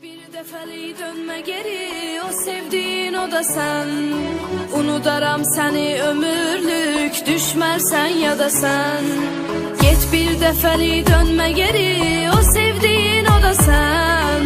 Bir dəfəlik dönmə geri, o sevdiğin o da sen. Unudaram seni ömürlük, düşmərsən ya da sen. Get bir dəfəlik dönmə geri, o sevdiğin o da sen.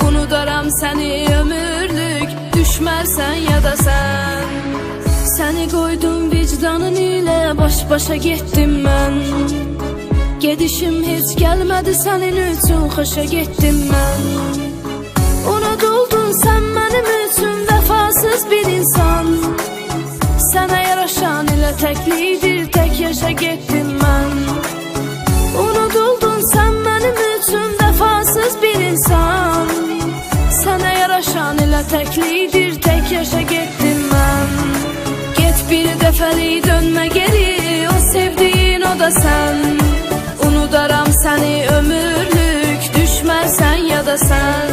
Unudaram seni ömürlük, düşmərsən ya da sen. Seni koydum vicdanın ile, baş başa getdim ben. Gedişim hiç gelmedi senin üçün, xoşa getdim ben. Unutuldun sen benim üçün, vefasız bir insan. Sana yaraşan ile teklidir, tek yaşa getdim ben. Unutuldun sen benim üçün, vefasız bir insan. Sana yaraşan ile teklidir, tek yaşa getdim ben. Get bir dəfəlik dönme geri, o sevdiğin o da sen. Unudaram seni ömürlük, düşmərsən ya da sen.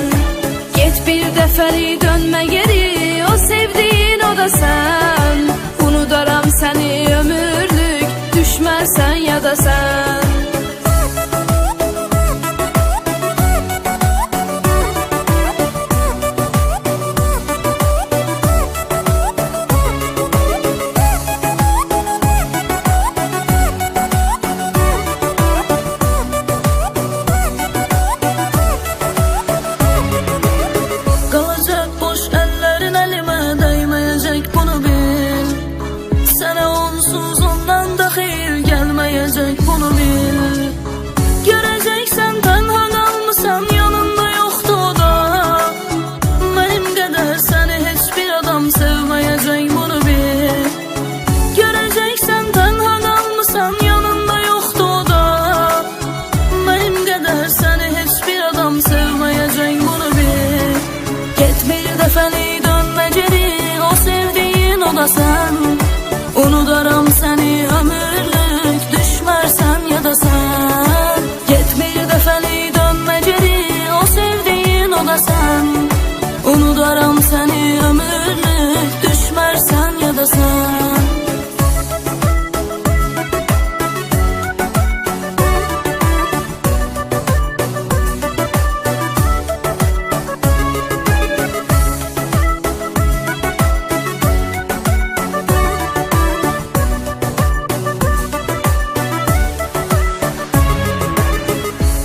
Get bir dəfəlik dönme geri, o sevdiğin o da sen. Unudaram seni ömürlük, düşmərsən ya da sen. Bunu bil. Göreceksen tenha kalmışsam, yanında yoktu o da. Benim kadar seni hiçbir adam sevmeyecek, bunu bil. Göreceksen tenha kalmışsam, yanında yoktu o da. Benim kadar seni hiçbir adam sevmeyecek, bunu bil. Get bir dəfəlik dönme geri, o sevdiğin o da sen. Unudaram seni ömürlük, düşmərsən ya da sen. Get bir dəfəlik dönme geri, o sevdiğin o da sen. Unudaram seni ömürlük, düşmərsən ya da sen.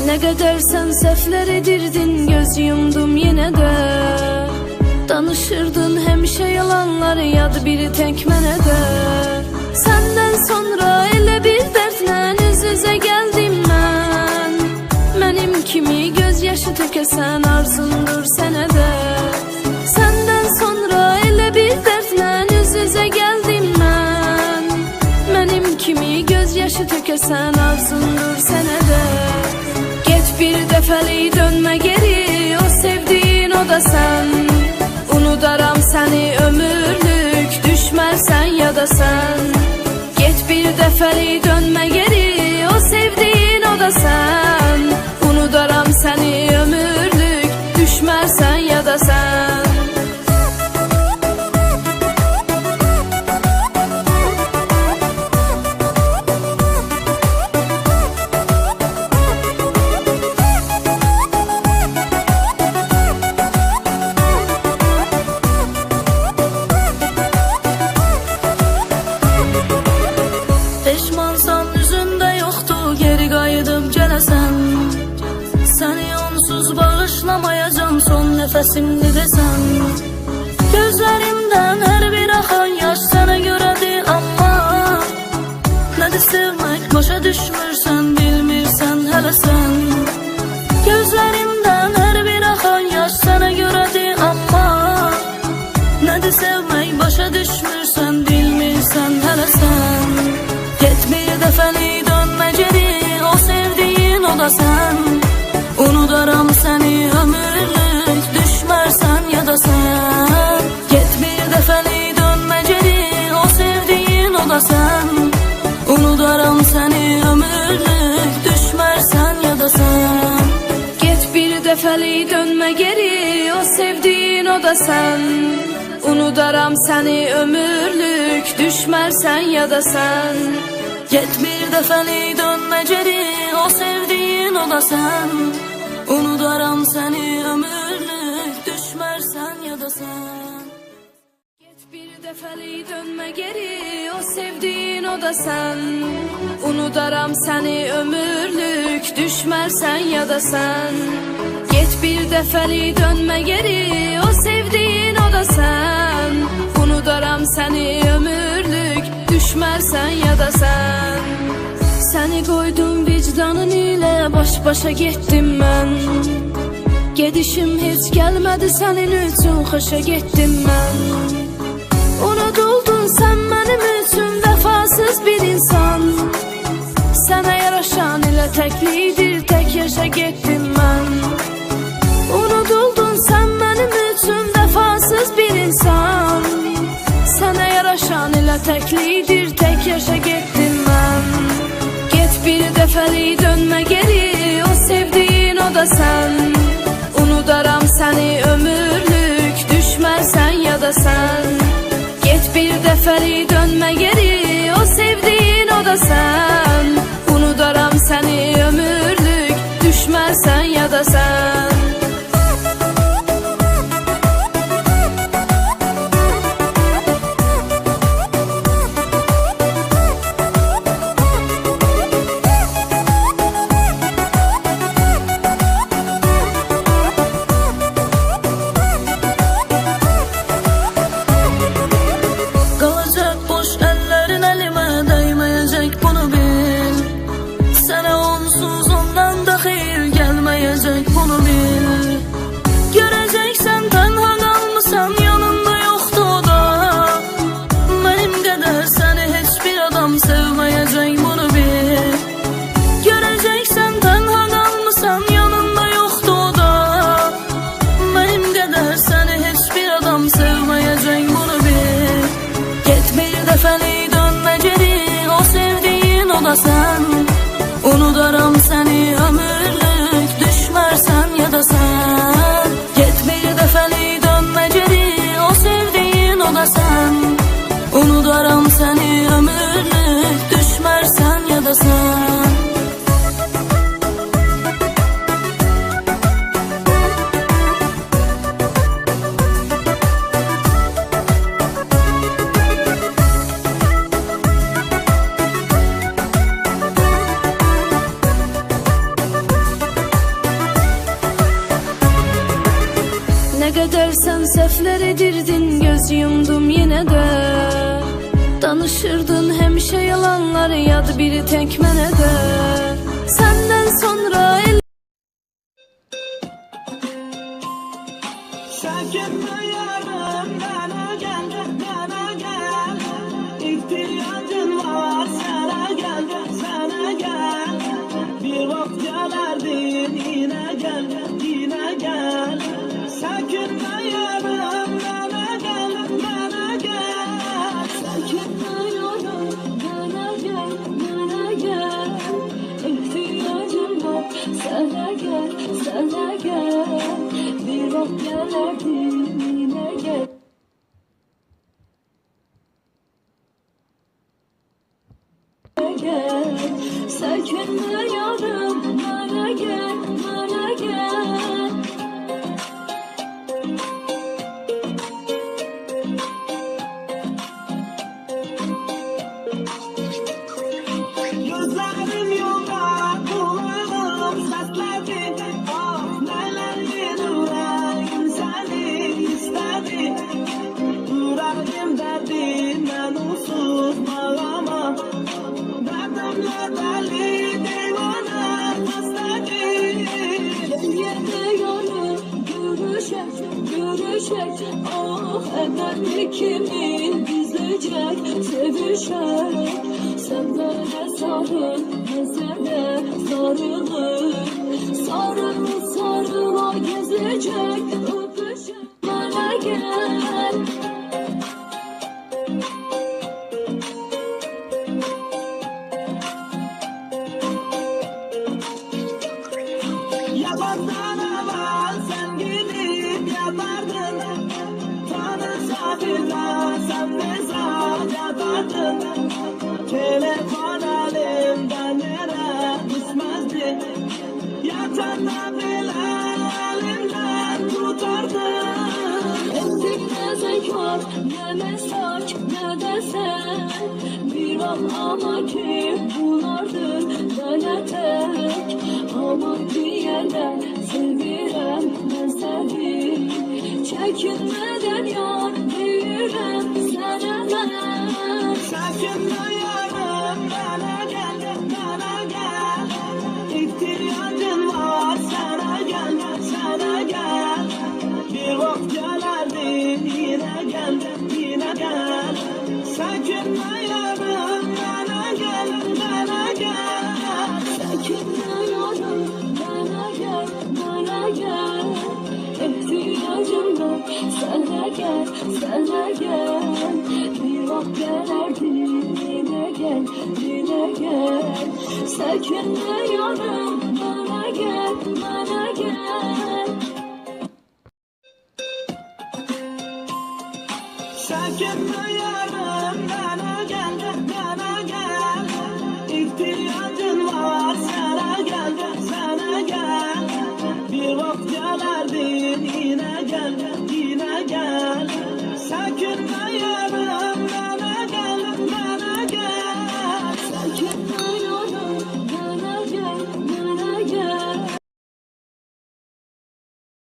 Ne kadar sen sefler edirdin, göz yumdum yine de. Danışırdın hemşe yalanları, yadı biri tek mənə de. Senden sonra elə bir dertle üz üzə geldim ben. Benim kimi gözyaşı tökesen arzundur sənə de. Senden sonra elə bir dertle üz üzə geldim ben. Benim kimi gözyaşı tökesen arzundur sənə de. Bir dəfəlik dönme geri, o sevdiğin o da sen. Unudaram seni ömürlük, düşmərsən ya da sen. Get bir dəfəlik dönme geri, o sevdiğin o da sen. Unudaram seni ömürlük, düşmərsən ya da sen. Peşmansan yüzünde yoktu, geri qayıdıb gələsən. Səni onsuz bağışlamayacağım, son nəfəsimdi desən. Gözlerimden her bir axan yaş sənə görədir, amma nədir sevmək, başa düşmürsən, bilmirsən hələ sən. Gözlerimden her bir axan yaş sənə görədir, amma nədir sevmək, başa düşmürsən, bilmirsən hələ sən. Get bir dəfəlik dönme geri, o sevdiğin o da sen. Unudaram seni ömürlük, düşmərsən ya da sen. Get bir dəfəlik dönme geri, o sevdiğin o da sen. Unudaram seni ömürlük, düşmərsən ya da sen. Get bir dəfəlik dönme geri, o sevdiğin o da sen. Unudaram seni ömürlük, düşmərsən ya da sen. Get bir dəfəlik dönme geri, o sevdiğin o da sen. Unudaram seni ömürlük, düşmərsən ya da sen. Get bir dəfəlik dönmə geri, o sevdiğin o da sen. Unudaram seni ömürlük, düşmərsən ya da sen. Get bir dəfəlik dönmə geri, o sevdiğin o da sen. Unudaram seni ömürlük, düşmərsən ya da sen. Səni qoydum vicdanın ilə, baş başa getdim mən. Gedişim heç gəlmədi sənin üçün, xoşa getdim mən. Unutuldun sen benim üçün, vəfasız bir insan. Sənə yaraşan ilə təklidir, tək yaşa getdim mən. Unutuldun sen benim üçün, vəfasız bir insan. Sənə yaraşan ilə təklidir, tək yaşa getdim mən. Get bir dəfəlik dönmə geri, o sevdiğin o da sen. Unudaram seni ömürlük, düşmərsən ya da sen. Get bir dəfəlik dönmə geri, o sevdiğin o da sen. Unudaram seni ömürlük, düşmərsən ya da sen. Sen, unudaram seni ömürlük, düşmərsən ya da sen. Get bir dəfəlik dönmə geri, o sevdiğin o da sen. Unudaram seni ömürlük, düşmərsən ya da sen. Ne kadar sen sefler edirdin, göz yumdum yine de. Danışırdın hemşe yalanları, yad biri tek mənə də. Senden sonra Sakitme yarım, bana gel, bana gel. İhtiyacın var, sana gel, sana gel. Bir vakit gelerdin, yine gel, yine gel. Sakitme yarım, bana gel, bana gel. sakitme yarım, bana gel, bana gel. İhtiyacım var, sana gel, sana gel. Bir vakit gelerdin, yine gel. Sakitme yarım, bana gel, bana gel. Gözlerim yolda, kulağım sesledi. Ah neler yüreğim seni istedi. Yüreğim derdinden unsuz bağlama. Derdimle deli divane hastedi. Yerde yanıp görüşek, görüşek. Ah eder kimin bizecek, sevişek. Sen böyle sarıl, mesele sarılır. Sarıl, sarıla gezecek, öpüşek. Bana gel. Yalandan ama sen gidip yatardın. Tanışsa bilmem sen mesaj atardın. Telefon elimden yere düşmezdi. Yatağında bile yaz, ne mesaj, ne de sen. Bir an ana ki bunlardır bana tek. Aman diyenler sevirem ben seni. Çekinmeden yar deyirem sana ben. Çekinme yarım, bana gel, bana gel. İhtiyacın var, sana gel, sana gel. Bir vakit gelerdin, yine gel, yine gel. Çekinme yarım, bana gel, bana gel. Çekinme yarım, bana gel, bana gel. İhtiyacım var, sana gel, sana gel. Bir vakit gelerdin, yine gel, yine gel. Çekinme yarım, bana gel, bana gel. Çekinme yarım, bana gel,